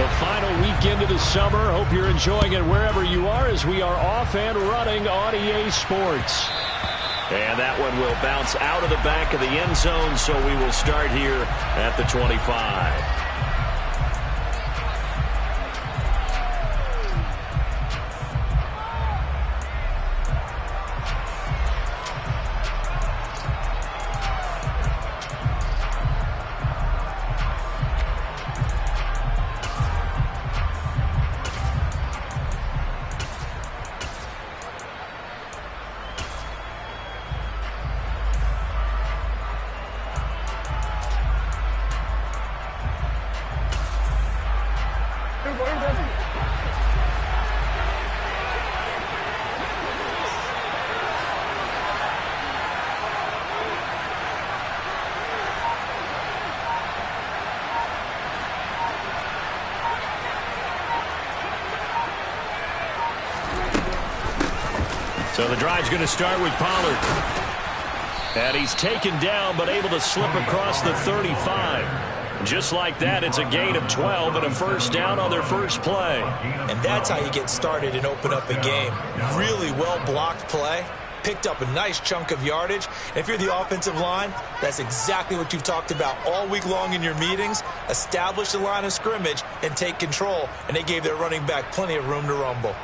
The final weekend of the summer. Hope you're enjoying it wherever you are as we are off and running on EA Sports. And that one will bounce out of the back of the end zone, so we will start here at the 25. So the drive's going to start with Pollard. And he's taken down but able to slip across the 35. Just like that, it's a gain of 12 and a first down on their first play. And that's how you get started and open up a game. Really well-blocked play. Picked up a nice chunk of yardage. And if you're the offensive line, that's exactly what you've talked about all week long in your meetings. Establish the line of scrimmage and take control. And they gave their running back plenty of room to rumble.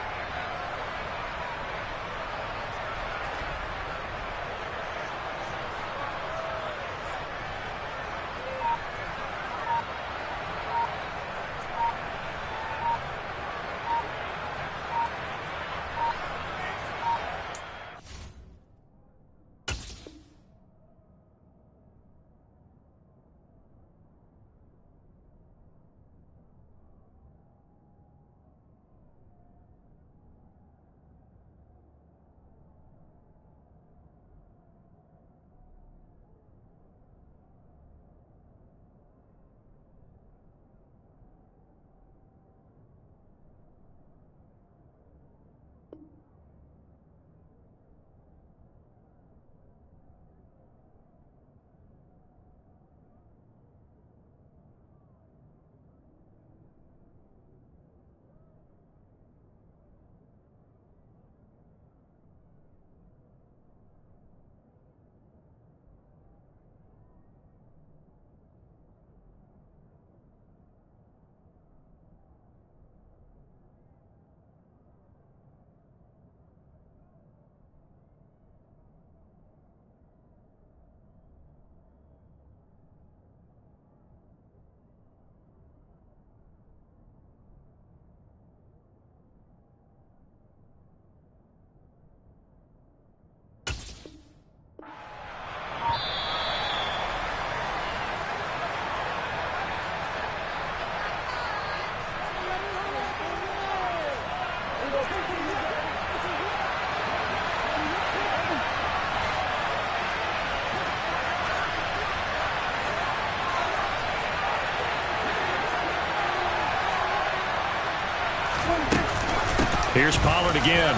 Here's Pollard again.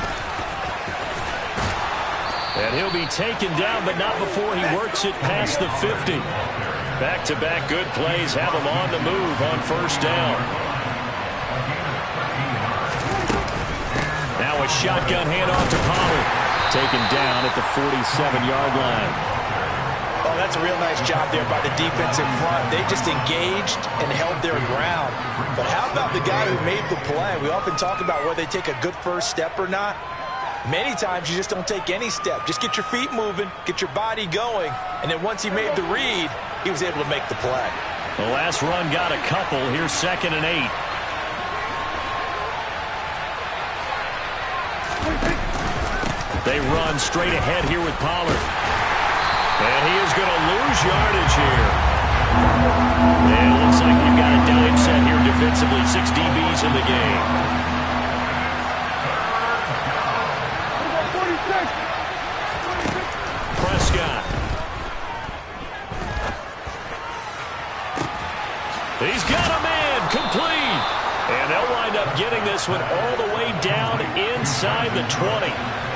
And he'll be taken down, but not before he works it past the 50. Back-to-back good plays have him on the move on first down. Now a shotgun handoff to Pollard. Taken down at the 47-yard line. Oh, that's a real nice job there by the defensive front. They just engaged and held their ground. But how about the guy who made the play? We often talk about whether they take a good first step or not. Many times you just don't take any step. Just get your feet moving, get your body going, and then once he made the read, he was able to make the play. The last run got a couple. Here's 2nd and 8. They run straight ahead here with Pollard. And he is going to lose yardage here. And it looks like you've got a dime set here defensively. 6 DBs in the game. Prescott. He's got a man complete. And they'll wind up getting this one all the way down inside the 20.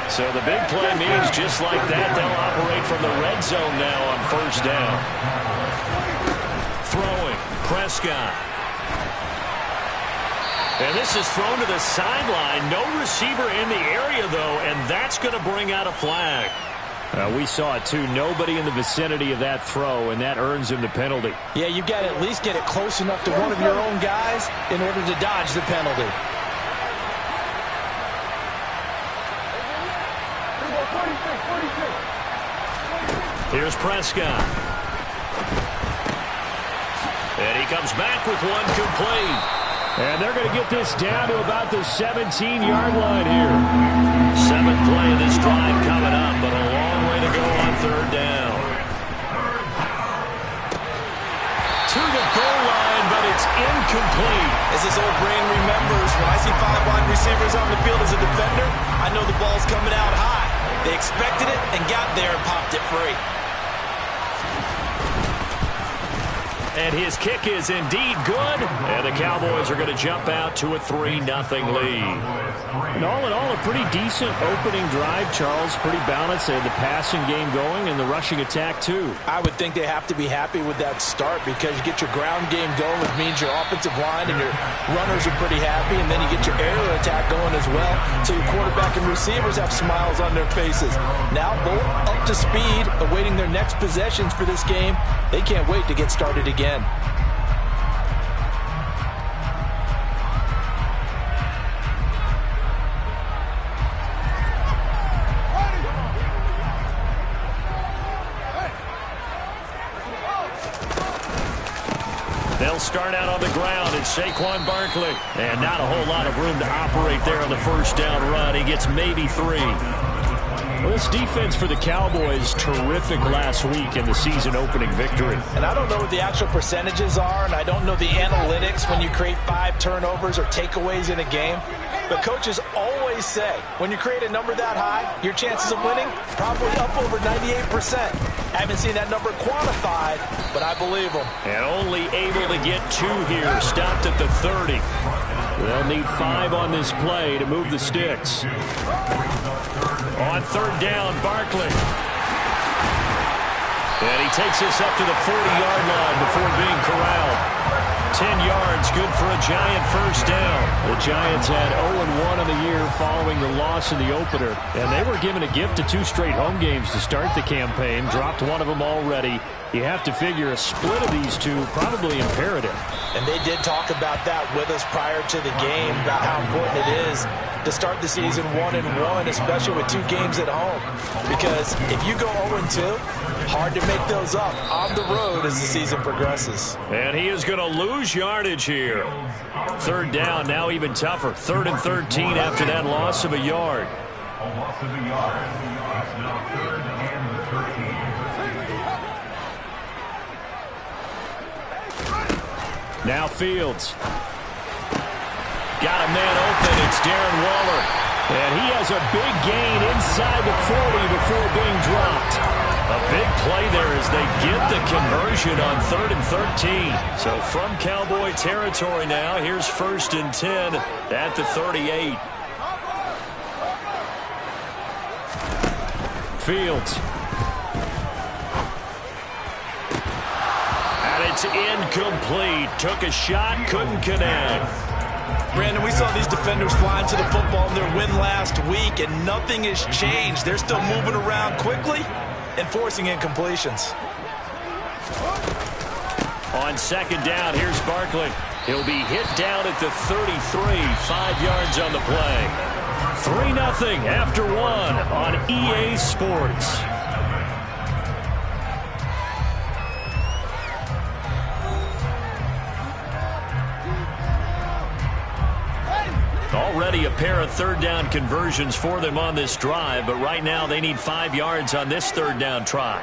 So the big play means just like that, they'll operate from the red zone now on first down. Throwing, Prescott. And this is thrown to the sideline. No receiver in the area, though, and that's going to bring out a flag. We saw it, too. Nobody in the vicinity of that throw, and that earns him the penalty. Yeah, you've got to at least get it close enough to one of your own guys in order to dodge the penalty. Here's Prescott. And he comes back with one complete. And they're going to get this down to about the 17-yard line here. Seventh play of this drive coming up, but a long way to go on third down. To the goal line, but it's incomplete. As his old brain remembers, when I see 5 wide receivers on the field as a defender, I know the ball's coming out high. They expected it and got there and popped it free. And his kick is indeed good. And the Cowboys are going to jump out to a 3-0 lead. And all in all, a pretty decent opening drive, Charles. Pretty balanced. They had the passing game going and the rushing attack, too. I would think they have to be happy with that start because you get your ground game going, which means your offensive line and your runners are pretty happy, and then you get your air attack going as well. So your quarterback and receivers have smiles on their faces. Now both up to speed, awaiting their next possessions for this game. They can't wait to get started again. They'll start out on the ground. It's Saquon Barkley. And not a whole lot of room to operate there on the first down run. He gets maybe 3. Well, this defense for the Cowboys, terrific last week in the season-opening victory. And I don't know what the actual percentages are, and I don't know the analytics when you create 5 turnovers or takeaways in a game. But coaches always say, when you create a number that high, your chances of winning probably up over 98%. I haven't seen that number quantified, but I believe them. And only able to get 2 here, stopped at the 30. They'll need 5 on this play to move the sticks. On third down, Barkley. And he takes this up to the 40-yard line before being corralled. 10 yards, good for a Giant first down. The Giants had 0-1 in the year following the loss in the opener. And they were given a gift of 2 straight home games to start the campaign. Dropped one of them already. You have to figure a split of these 2 probably imperative. And they did talk about that with us prior to the game, about how important it is to start the season 1-1, especially with 2 games at home. Because if you go 0-2, hard to make those up on the road as the season progresses. And he is going to lose yardage here. Third down, now even tougher. 3rd and 13 after that loss of a yard. A loss of a yard. It's now 3rd and 13. Now Fields. Got a man open. It's Darren Waller. And he has a big gain inside the 40 before being dropped. A big play there as they get the conversion on 3rd and 13. So from Cowboy territory now, here's 1st and 10 at the 38. Fields. And it's incomplete. Took a shot, couldn't connect. Brandon, we saw these defenders flying to the football in their win last week, and nothing has changed. They're still moving around quickly and forcing incompletions. On 2nd down, here's Barkley. He'll be hit down at the 33, 5 yards on the play. 3-0 after 1 on EA Sports. Already a pair of 3rd down conversions for them on this drive, but right now they need 5 yards on this 3rd down try.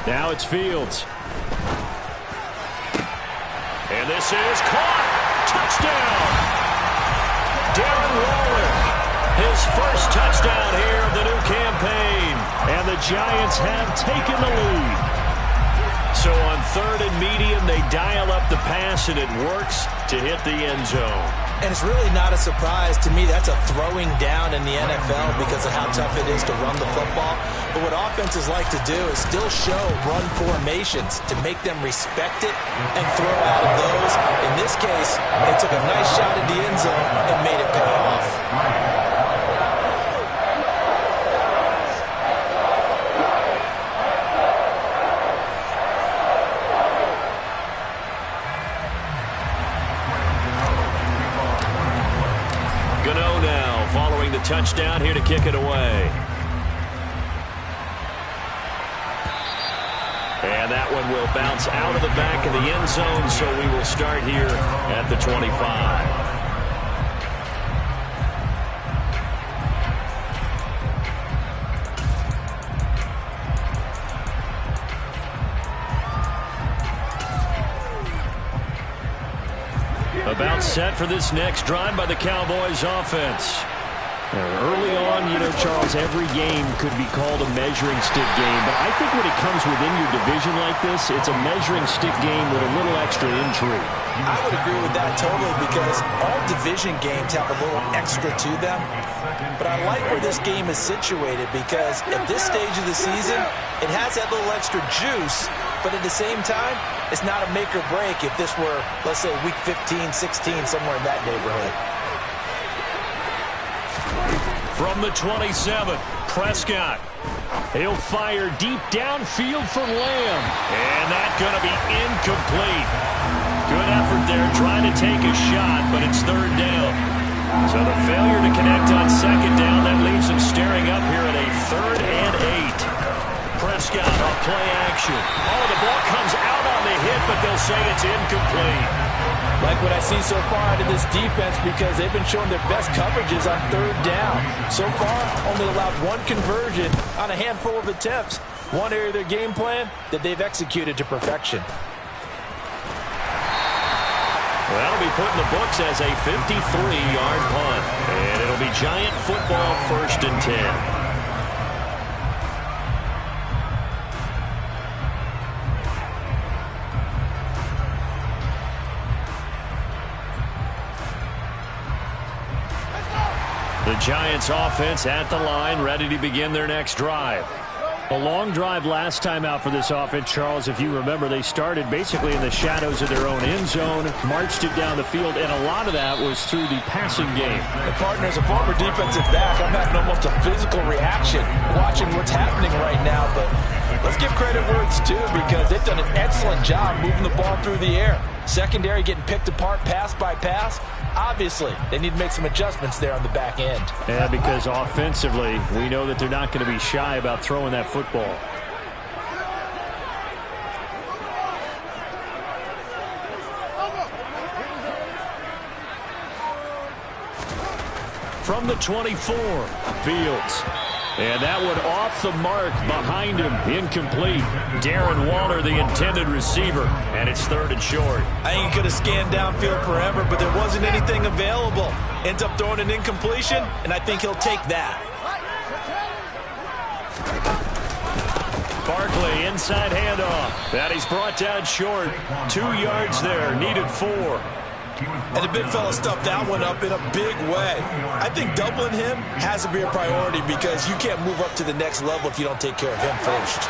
Now it's Fields. And this is caught. Touchdown. Darren Waller. His first touchdown here of the new campaign. And the Giants have taken the lead. So on 3rd and medium, they dial up the pass, and it works to hit the end zone. And it's really not a surprise to me. That's a throwing down in the NFL because of how tough it is to run the football. But what offenses like to do is still show run formations to make them respect it and throw out of those close. In this case, they took a nice shot at the end zone and made it pay off. Gano now following the touchdown here to kick it away. And that one will bounce out of the back of the end zone, so we will start here at the 25. About set for this next drive by the Cowboys offense. Early on, Charles, every game could be called a measuring stick game, but I think when it comes within your division like this, it's a measuring stick game with a little extra intrigue. I would agree with that totally, because all division games have a little extra to them. But I like where this game is situated, because at this stage of the season, it has that little extra juice, but at the same time, it's not a make or break if this were, let's say, week 15, 16, somewhere in that neighborhood. From the 27, Prescott. He'll fire deep downfield for Lamb. And that's going to be incomplete. Good effort there trying to take a shot, but it's third down. So the failure to connect on second down, that leaves him staring up here at a 3rd and 8. Prescott off play action. Oh, the ball comes out on the hit, but they'll say it's incomplete. Like what I see so far out of this defense, because they've been showing their best coverages on 3rd down. So far, only allowed one conversion on a handful of attempts. One area of their game plan that they've executed to perfection. Well, that'll be put in the books as a 53-yard punt. And it'll be Giant football, 1st and 10. The Giants offense at the line, ready to begin their next drive. A long drive last time out for this offense, Charles. If you remember, they started basically in the shadows of their own end zone, marched it down the field, and a lot of that was through the passing game. The partner is a former defensive back. I'm having almost a physical reaction watching what's happening right now, but let's give credit where it's due, because they've done an excellent job moving the ball through the air. Secondary getting picked apart pass by pass. Obviously, they need to make some adjustments there on the back end. Yeah, because offensively, we know that they're not going to be shy about throwing that football. From the 24, Fields. And that one off the mark behind him, incomplete. Darren Waller, the intended receiver, and it's 3rd and short. I think he could have scanned downfield forever, but there wasn't anything available. Ends up throwing an incompletion, and I think he'll take that. Barkley, inside handoff. That he's brought down short. 2 yards there, needed 4. And the big fella stuffed that one up in a big way. I think doubling him has to be a priority, because you can't move up to the next level if you don't take care of him first.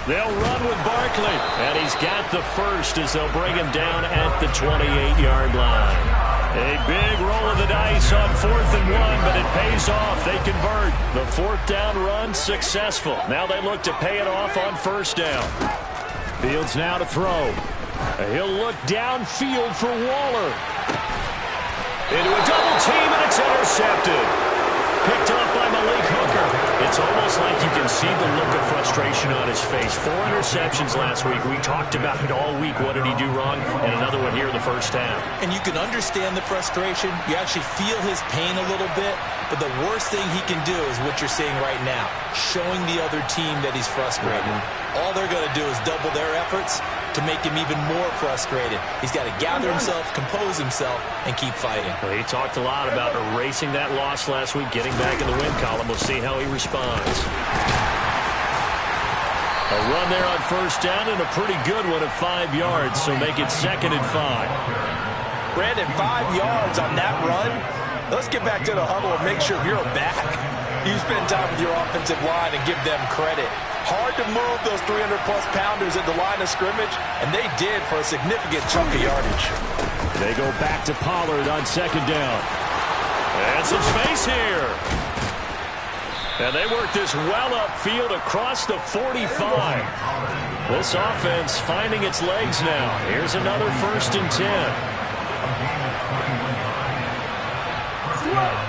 They'll run with Barkley. And he's got the first as they'll bring him down at the 28-yard line. A big roll of the dice on 4th and 1, but it pays off. They convert. The 4th down run successful. Now they look to pay it off on 1st down. Fields now to throw. He'll look downfield for Waller. Into a double team, and it's intercepted. Picked off by Malik Hooker. It's almost like you can see the look of frustration on his face. 4 interceptions last week. We talked about it all week. What did he do wrong? And another one here in the 1st half. And you can understand the frustration. You actually feel his pain a little bit. But the worst thing he can do is what you're seeing right now, showing the other team that he's frustrated. All they're going to do is double their efforts to make him even more frustrated. He's got to gather himself, compose himself, and keep fighting. Well, he talked a lot about erasing that loss last week, getting back in the win column. We'll see how he responds. A run there on 1st down, and a pretty good one at 5 yards, so make it 2nd and 5. Brandon, 5 yards on that run. Let's get back to the huddle and make sure you're back. You spend time with your offensive line and give them credit. Hard to move those 300-plus pounders at the line of scrimmage, and they did for a significant chunk of yardage. They go back to Pollard on second down. And some space here. And they work this well upfield across the 45. This offense finding its legs now. Here's another 1st and 10.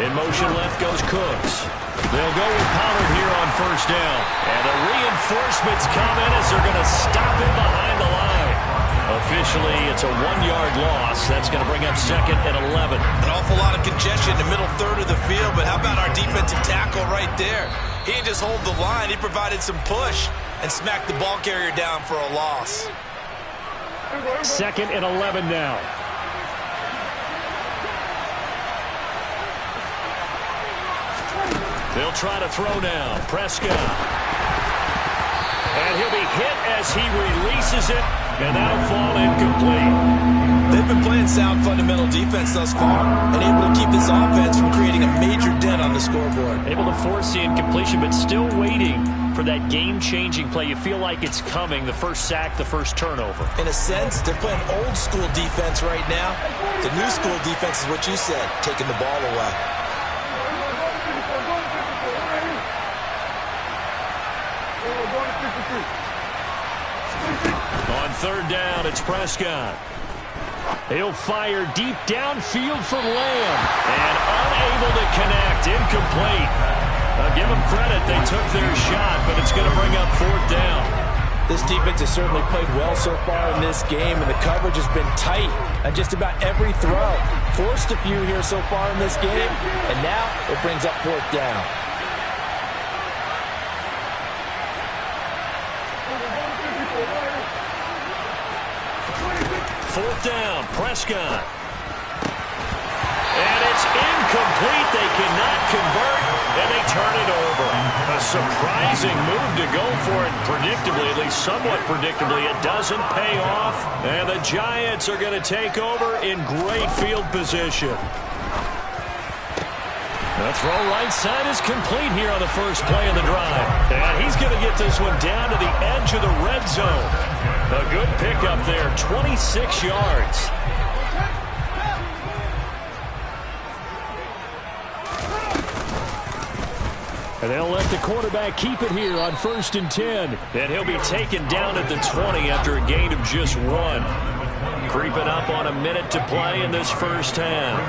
In motion left goes Cooks. They'll go with Pollard here on 1st down. And the reinforcements come in as they're going to stop him behind the line. Officially, it's a 1-yard loss. That's going to bring up 2nd and 11. An awful lot of congestion in the middle third of the field, but how about our defensive tackle right there? He didn't just hold the line. He provided some push and smacked the ball carrier down for a loss. 2nd and 11 now. They'll try to throw now. Prescott. And he'll be hit as he releases it, and that'll fall incomplete. They've been playing sound fundamental defense thus far and able to keep this offense from creating a major dent on the scoreboard. Able to force the incompletion, but still waiting for that game-changing play. You feel like it's coming, the first sack, the first turnover. In a sense, they're playing old-school defense right now. The new-school defense is what you said, taking the ball away. On 3rd down, it's Prescott. He'll fire deep downfield for Lamb. And unable to connect. Incomplete. Give them credit. They took their shot, but it's going to bring up 4th down. This defense has certainly played well so far in this game, and the coverage has been tight on just about every throw. Forced a few here so far in this game, and now it brings up 4th down. Fourth down, Prescott. And it's incomplete. They cannot convert, and they turn it over. A surprising move to go for it predictably, at least somewhat predictably. It doesn't pay off, and the Giants are going to take over in great field position. The throw right side is complete here on the first play of the drive. And he's going to get this one down to the edge of the red zone. A good pickup there, 26 yards. And they'll let the quarterback keep it here on 1st and 10. And he'll be taken down at the 20 after a gain of just 1. Creeping up on a minute to play in this first half.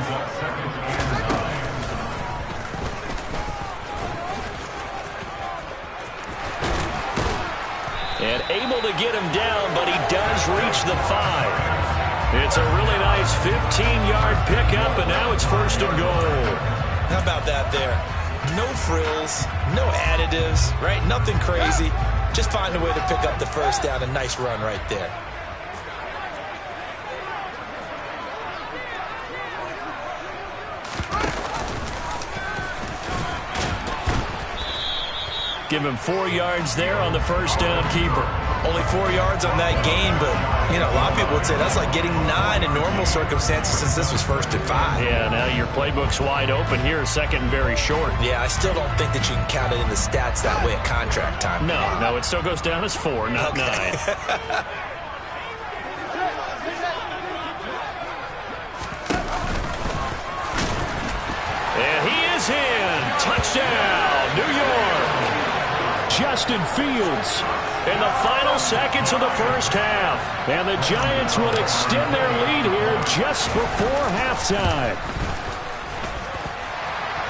And able to get him down, but he does reach the 5. It's a really nice 15-yard pickup, and now it's 1st and goal. How about that there? No frills, no additives, right? Nothing crazy. Just find a way to pick up the 1st down. A nice run right there. Give him 4 yards there on the 1st down keeper. Only 4 yards on that gain, but, you know, a lot of people would say that's like getting 9 in normal circumstances since this was 1st and 5. Yeah, now your playbook's wide open here, 2nd and very short. Yeah, I still don't think that you can count it in the stats that way at contract time. No, it still goes down as 4, not 9. And he is in. Touchdown, New York. Justin Fields. In the final seconds of the first half. And the Giants will extend their lead here just before halftime.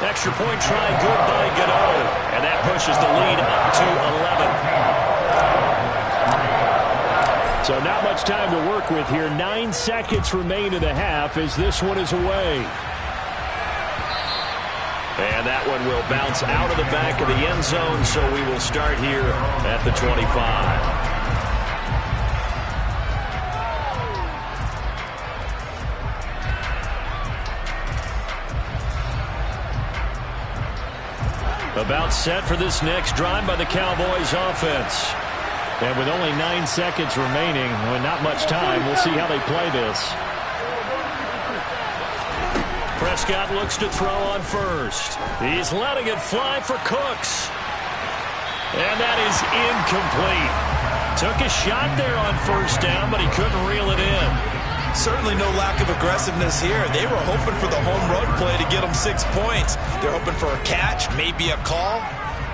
Extra point try good by Godot. And that pushes the lead up to 11. So not much time to work with here. 9 seconds remain in the half as this one is away. And that one will bounce out of the back of the end zone, so we will start here at the 25. About set for this next drive by the Cowboys offense. And with only 9 seconds remaining, well, not much time, we'll see how they play this. Prescott looks to throw on first. He's letting it fly for Cooks. And that is incomplete. Took a shot there on first down, but he couldn't reel it in. Certainly no lack of aggressiveness here. They were hoping for the home run play to get them 6 points. They're hoping for a catch, maybe a call,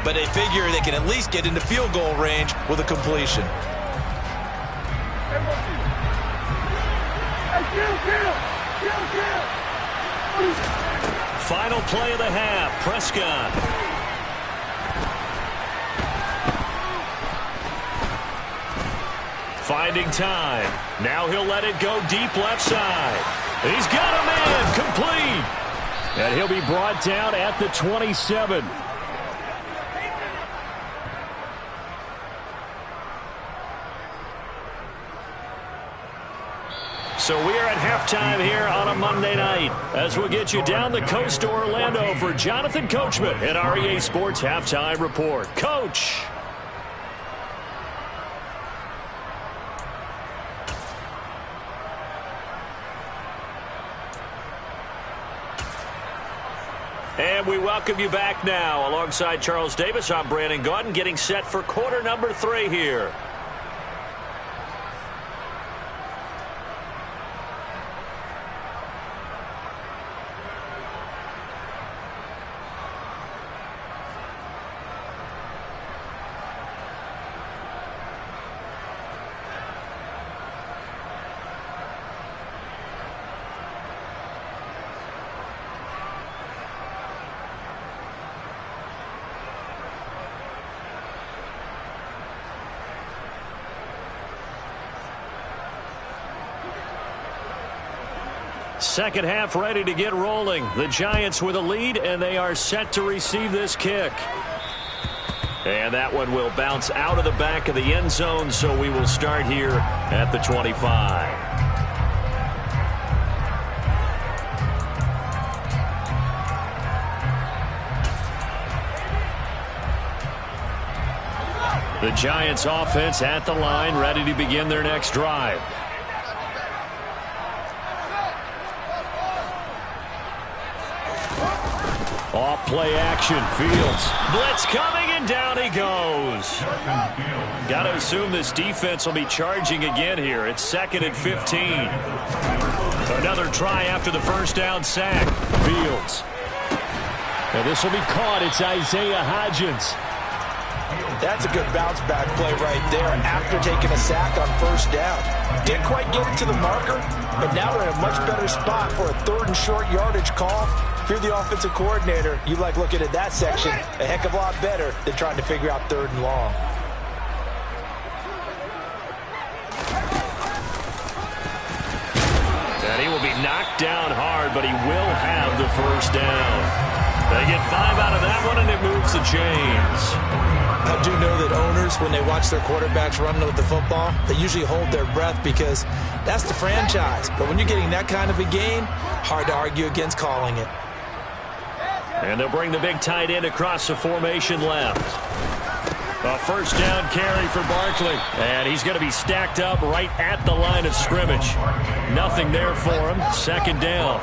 but they figure they can at least get into field goal range with a completion. Final play of the half, Prescott. Finding time. Now he'll let it go deep left side. He's got a man, complete. And he'll be brought down at the 27. So we are at halftime here on a Monday night as we'll get you down the coast to Orlando for Jonathan Coachman at REA Sports Halftime Report. Coach. And we welcome you back now. Alongside Charles Davis, I'm Brandon Gaudin, getting set for quarter number 3 here. Second half ready to get rolling. The Giants with a lead, and they are set to receive this kick. And that one will bounce out of the back of the end zone, so we will start here at the 25. The Giants offense at the line, ready to begin their next drive. Off play action, Fields. Blitz coming, and down he goes. Got to assume this defense will be charging again here. It's 2nd and 15. Another try after the first down sack. Fields. And this will be caught. It's Isaiah Hodgins. That's a good bounce back play right there after taking a sack on first down. Didn't quite get it to the marker, but now they're in a much better spot for a 3rd and short yardage call. If you're the offensive coordinator, you like looking at that section a heck of a lot better than trying to figure out 3rd and long. And he will be knocked down hard, but he will have the first down. They get 5 out of that one, and it moves the chains. I do know that owners, when they watch their quarterbacks run with the football, they usually hold their breath because that's the franchise. But when you're getting that kind of a game, hard to argue against calling it. And they'll bring the big tight end across the formation left. A first down carry for Barkley. And he's going to be stacked up right at the line of scrimmage. Nothing there for him. 2nd down.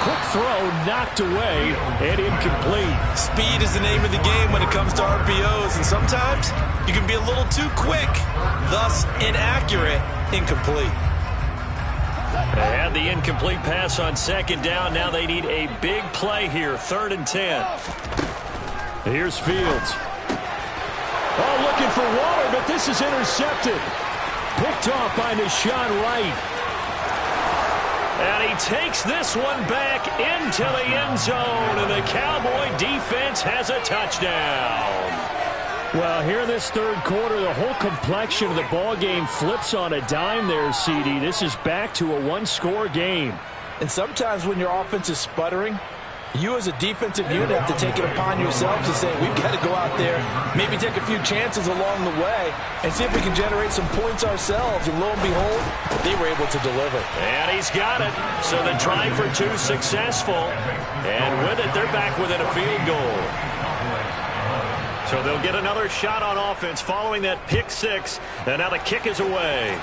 Quick throw knocked away and incomplete. Speed is the name of the game when it comes to RPOs, and sometimes you can be a little too quick, thus inaccurate, incomplete. They had the incomplete pass on 2nd down. Now they need a big play here, 3rd and 10. Here's Fields. Oh, looking for water, but this is intercepted. Picked off by Nashawn Wright. And he takes this one back into the end zone, and the Cowboy defense has a touchdown. Well, here in this 3rd quarter, the whole complexion of the ball game flips on a dime there, CD. This is back to a 1-score game. And sometimes when your offense is sputtering, you as a defensive unit have to take it upon yourselves to say, we've got to go out there, maybe take a few chances along the way, and see if we can generate some points ourselves. And lo and behold, they were able to deliver. And he's got it. So the try for 2 successful. And with it, they're back within a field goal. So they'll get another shot on offense following that pick six. And now the kick is away.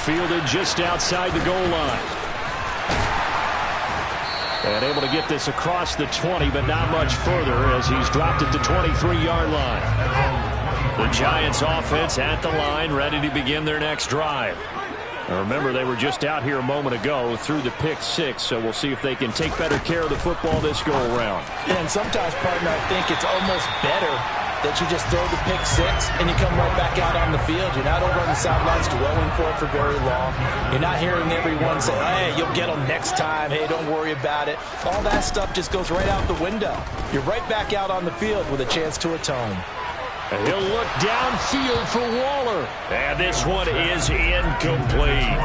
Fielded just outside the goal line. And able to get this across the 20, but not much further as he's dropped it to 23-yard line. The Giants offense at the line, ready to begin their next drive. Now remember, they were just out here a moment ago through the pick six, so we'll see if they can take better care of the football this go-around. And sometimes, partner, I think it's almost better that you just throw the pick six and you come right back out on the field. You're not over on the sidelines dwelling for it for very long. You're not hearing everyone say, hey, you'll get them next time. Hey, don't worry about it. All that stuff just goes right out the window. You're right back out on the field with a chance to atone. And he'll look downfield for Waller. And this one is incomplete.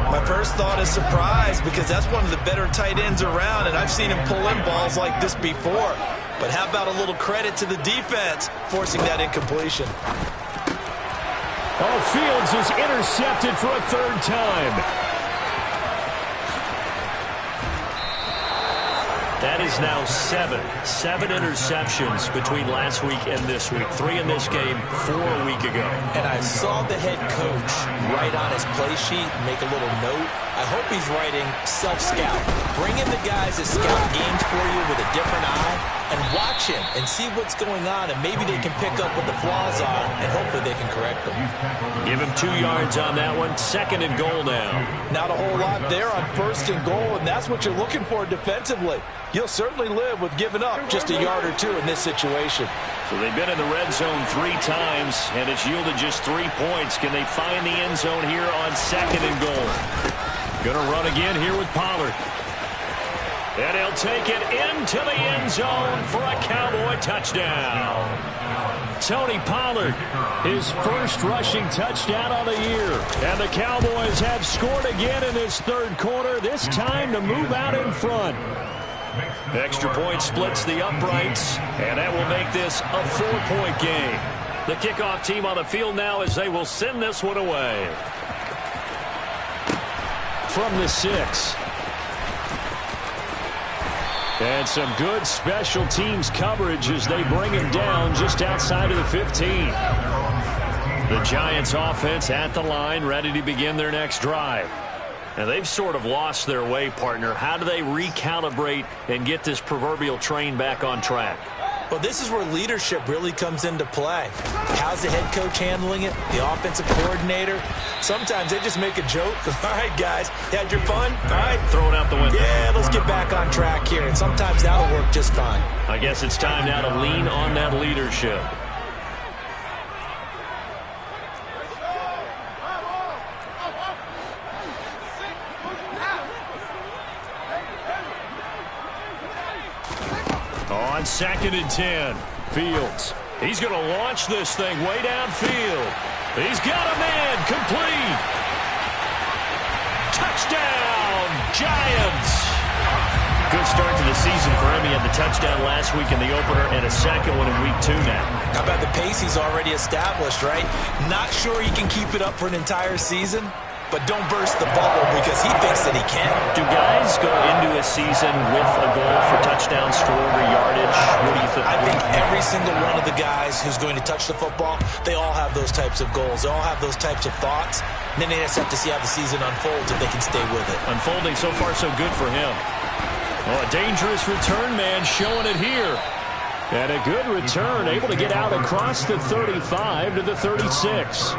My first thought is surprise because that's one of the better tight ends around, and I've seen him pull in balls like this before. But how about a little credit to the defense forcing that incompletion? Oh, Fields is intercepted for a third time. That is now seven interceptions between last week and this week. 3 in this game, 4 a week ago. And I saw the head coach write on his play sheet, make a little note. I hope he's writing self-scout. Bring in the guys that scout games for you with a different eye and watch him and see what's going on, and maybe they can pick up what the flaws are, and hopefully they can correct them. Give him 2 yards on that one. 2nd and goal now. Not a whole lot there on 1st and goal, and that's what you're looking for defensively. You'll certainly live with giving up just a yard or 2 in this situation. So they've been in the red zone 3 times, and it's yielded just 3 points. Can they find the end zone here on 2nd and goal? Going to run again here with Pollard. And he'll take it into the end zone for a Cowboy touchdown. Tony Pollard, his first rushing touchdown of the year. And the Cowboys have scored again in this 3rd quarter, this time to move out in front. Extra point splits the uprights, and that will make this a 4-point game. The kickoff team on the field now as they will send this one away. From the 6. And some good special teams coverage as they bring him down just outside of the 15. The Giants offense at the line, ready to begin their next drive. And they've sort of lost their way, partner. How do they recalibrate and get this proverbial train back on track? Well, this is where leadership really comes into play. How's the head coach handling it? The offensive coordinator? Sometimes they just make a joke. All right, guys, had your fun? All right. Throw it out the window. Yeah, let's get back on track here. And sometimes that'll work just fine. I guess it's time now to lean on that leadership. On 2nd and 10, Fields. He's going to launch this thing way downfield. He's got a man, complete. Touchdown, Giants. Good start to the season for him. He had the touchdown last week in the opener and a second one in week 2 now. How about the pace he's already established, right? Not sure he can keep it up for an entire season, but don't burst the bubble because he thinks that he can. Do guys go into a season with a goal for touchdowns scored or yardage? What do you think? I think every single one of the guys who's going to touch the football, they all have those types of goals. They all have those types of thoughts. And then they just have to see how the season unfolds if they can stay with it. Unfolding so far so good for him. Oh, a dangerous return man showing it here. And a good return, able to get out across the 35 to the 36.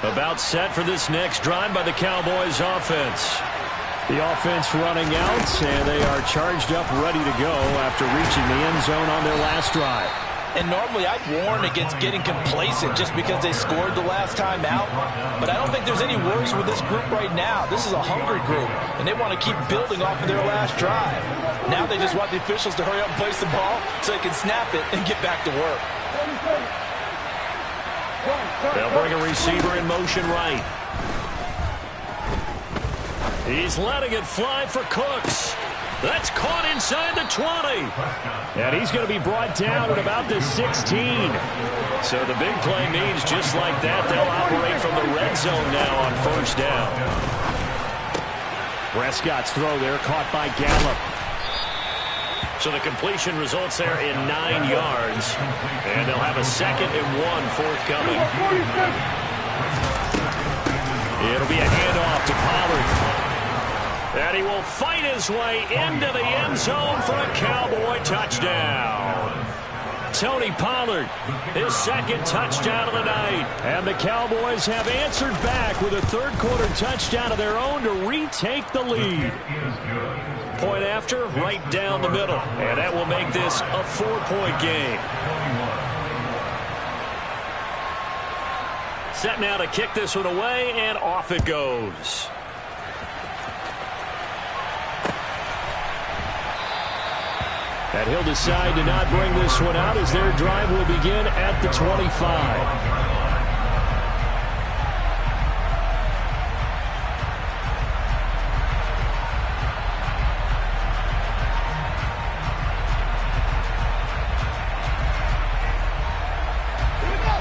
About set for this next drive by the Cowboys offense. The offense running out, and they are charged up, ready to go after reaching the end zone on their last drive. And normally I'd warn against getting complacent just because they scored the last time out. But I don't think there's any worries with this group right now. This is a hungry group, and they want to keep building off of their last drive. Now they just want the officials to hurry up and place the ball so they can snap it and get back to work. They'll bring a receiver in motion right. He's letting it fly for Cooks. That's caught inside the 20. And he's going to be brought down at about the 16. So the big play means just like that, they'll operate from the red zone now on 1st down. Prescott's throw there caught by Gallup. So the completion results there in 9 yards. And they'll have a 2nd and 1 forthcoming. It'll be a handoff to Pollard. And he will fight his way into the end zone for a Cowboy touchdown. Tony Pollard, his 2nd touchdown of the night. And the Cowboys have answered back with a third-quarter touchdown of their own to retake the lead. Point after, right down the middle. And that will make this a 4-point game. Set now to kick this one away, and off it goes. And he'll decide to not bring this one out as their drive will begin at the 25.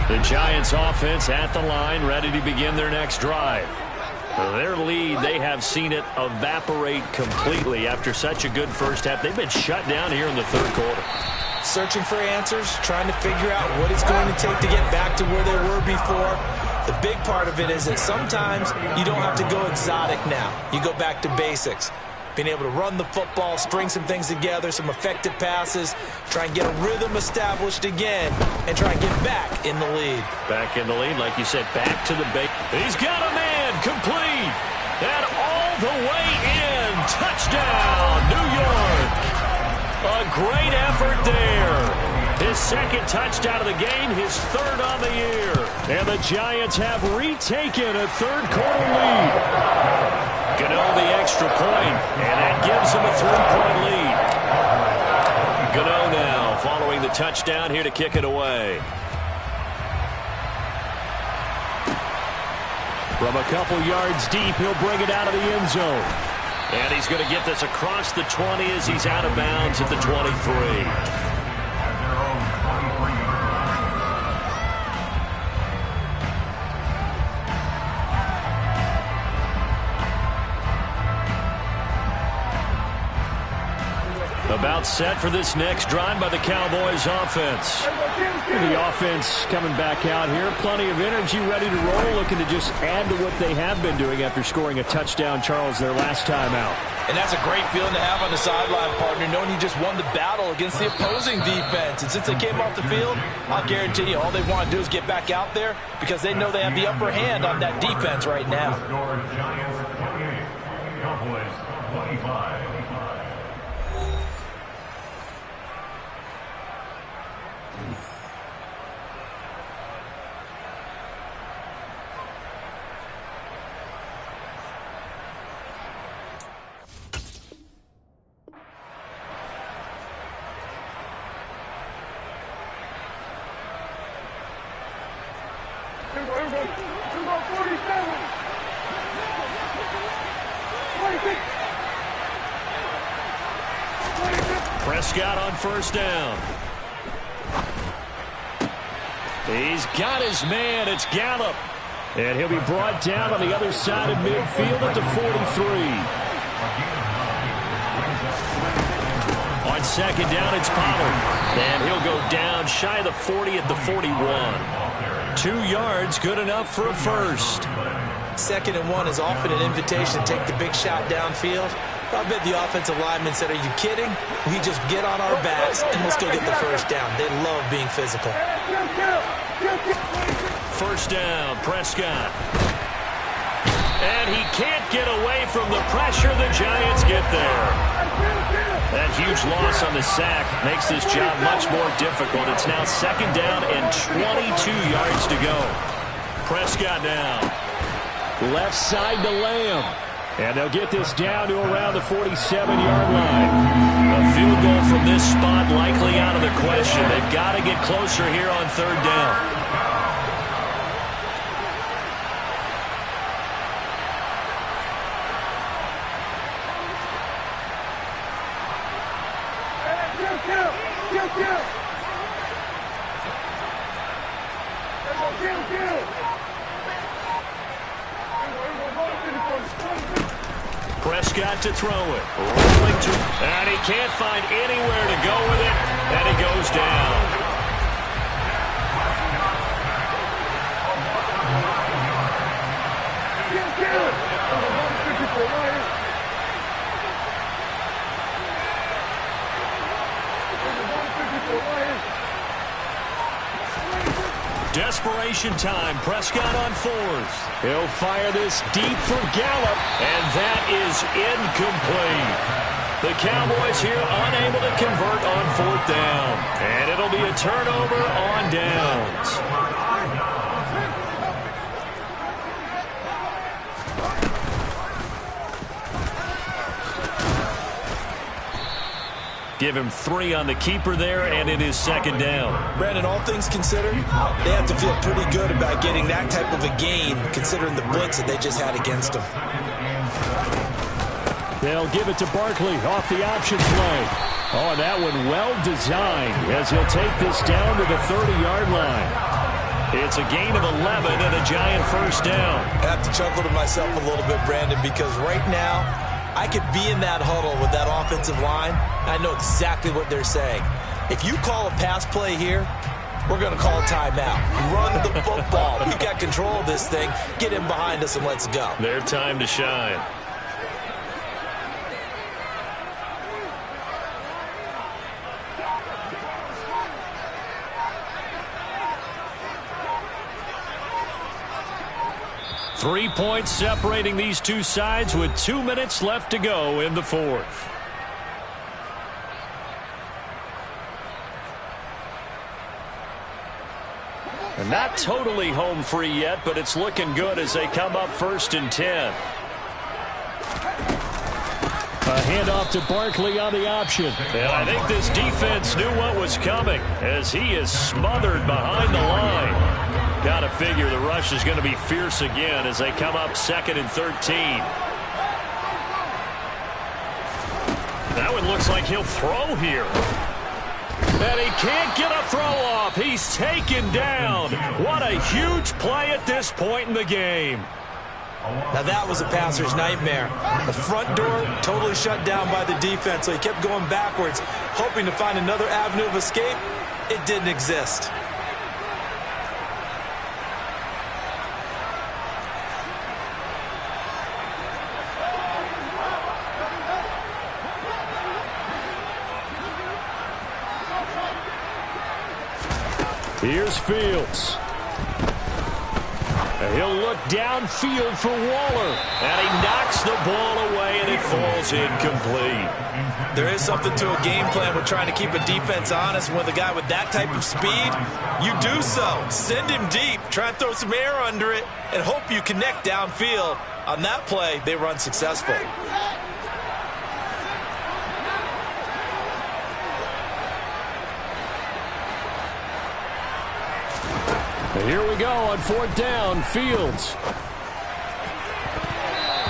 The Giants offense at the line, ready to begin their next drive. Their lead, they have seen it evaporate completely after such a good first half. They've been shut down here in the third quarter. Searching for answers, trying to figure out what it's going to take to get back to where they were before. The big part of it is that sometimes you don't have to go exotic now. You go back to basics. Being able to run the football, string some things together, some effective passes, try and get a rhythm established again, and try and get back in the lead. Back in the lead, like you said, back to the base. He's got a man, complete, and all the way in. Touchdown, New York. A great effort there. His 2nd touchdown of the game, his 3rd on the year. And the Giants have retaken a third-quarter lead. Gano the extra point, and that gives him a 3-point lead. Gano now following the touchdown here to kick it away. From a couple yards deep, he'll bring it out of the end zone. And he's going to get this across the 20 as he's out of bounds at the 23. About set for this next drive by the Cowboys offense. The offense coming back out here. Plenty of energy, ready to roll, looking to just add to what they have been doing after scoring a touchdown, Charles, their last time out. And that's a great feeling to have on the sideline, partner, knowing you just won the battle against the opposing defense. And since they came off the field, I'll guarantee you all they want to do is get back out there because they know they have the upper hand on that defense right now. Giants 28, Cowboys 25. Prescott on first down. He's got his man. It's Gallup. And he'll be brought down on the other side of midfield at the 43. On 2nd down, it's Pollard. And he'll go down shy of the 40 at the 41. 2 yards, good enough for a first. 2nd and 1 is often an invitation to take the big shot downfield. I bet the offensive lineman said, are you kidding? We just get on our backs and let's go get the first down. They love being physical. First down, Prescott. And he can't get away from the pressure. The Giants get there. That huge loss on the sack makes this job much more difficult. It's now 2nd down and 22 yards to go. Prescott now. Left side to Lamb. And they'll get this down to around the 47-yard line. A field goal from this spot likely out of the question. They've got to get closer here on 3rd down. Prescott to throw it. Rolling to, and he can't find anywhere to go with it, and he goes down. Desperation time. Prescott on fourth. He'll fire this deep for Gallup, and that is incomplete. The Cowboys here unable to convert on fourth down, and it'll be a turnover on downs. Give him 3 on the keeper there, and it is second down. Brandon, all things considered, they have to feel pretty good about getting that type of a gain, considering the blitz that they just had against them. They'll give it to Barkley off the option play. Oh, that one well designed as he'll take this down to the 30-yard line. It's a gain of 11 and a Giant first down. I have to chuckle to myself a little bit, Brandon, because right now, I could be in that huddle with that offensive line, and I know exactly what they're saying. If you call a pass play here, we're going to call a timeout. Run the football. We've got control of this thing. Get in behind us and let's go. Their time to shine. Three points separating these two sides with 2 minutes left to go in the fourth. And not totally home free yet, but it's looking good as they come up 1st and 10. A handoff to Barkley on the option. And I think this defense knew what was coming as he is smothered behind the line. Got to figure the rush is going to be fierce again as they come up 2nd and 13. That one looks like he'll throw here. And he can't get a throw off. He's taken down. What a huge play at this point in the game. Now that was a passer's nightmare. The front door totally shut down by the defense, so he kept going backwards, hoping to find another avenue of escape. It didn't exist. Here's Fields. And he'll look downfield for Waller. And he knocks the ball away, and it falls incomplete. There is something to a game plan with trying to keep a defense honest. And with a guy with that type of speed, you do so. Send him deep. Try and throw some air under it and hope you connect downfield. On that play, they run successful. Here we go on 4th down. Fields.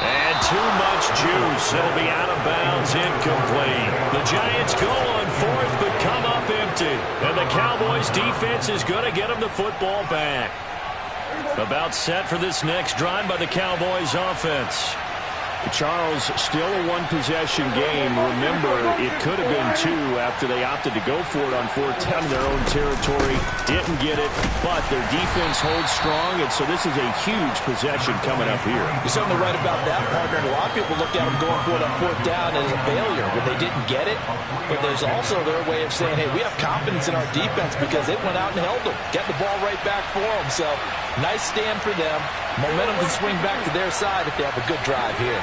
And too much juice. It'll be out of bounds, incomplete. The Giants go on 4th, but come up empty. And the Cowboys defense is going to get them the football back. About set for this next drive by the Cowboys offense. Charles, still a one-possession game. Remember, it could have been 2 after they opted to go for it on 4th down in their own territory. Didn't get it, but their defense holds strong, and so this is a huge possession coming up here. You're certainly right about that, partner. And a lot of people look at them going for it on 4th down as a failure when they didn't get it. But there's also their way of saying, hey, we have confidence in our defense because they went out and held them, get the ball right back for them. So nice stand for them. Momentum can swing back to their side if they have a good drive here.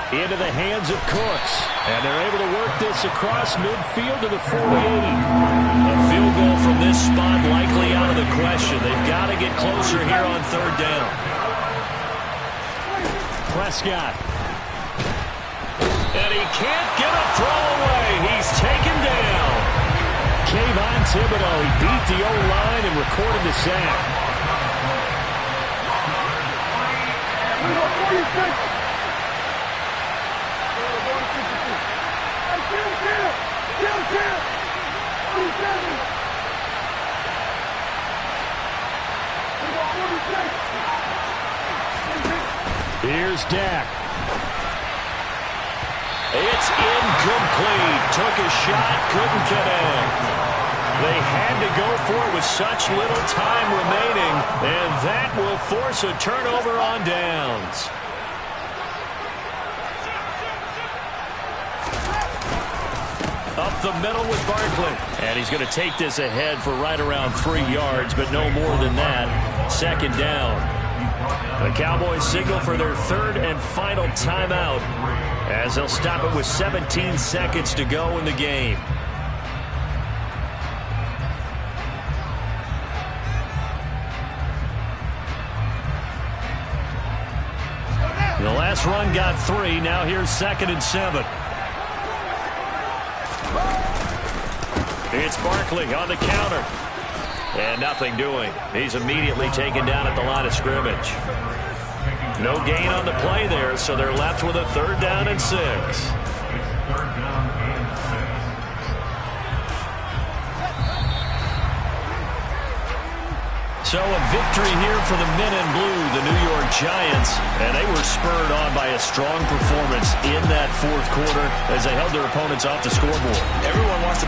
Into the hands of Cooks. And they're able to work this across midfield to the 48. A field goal from this spot likely out of the question. They've got to get closer here on 3rd down. Prescott. And he can't get a throw away. He's taken down. Kayvon Thibodeau, he beat the O-line and recorded the sack. Here's Dak. It's incomplete. Took a shot, couldn't connect. They had to go for it with such little time remaining, and that will force a turnover on downs. Up the middle with Barkley. And he's going to take this ahead for right around 3 yards, but no more than that. Second down. The Cowboys signal for their third and final timeout as they'll stop it with 17 seconds to go in the game. The last run got 3. Now here's 2nd and 7. It's Barkley on the counter. And nothing doing. He's immediately taken down at the line of scrimmage. No gain on the play there, so they're left with a 3rd down and 6. So a victory here for the men in blue, the New York Giants, and they were spurred on by a strong performance in that 4th quarter as they held their opponents off the scoreboard. Everyone wants to pick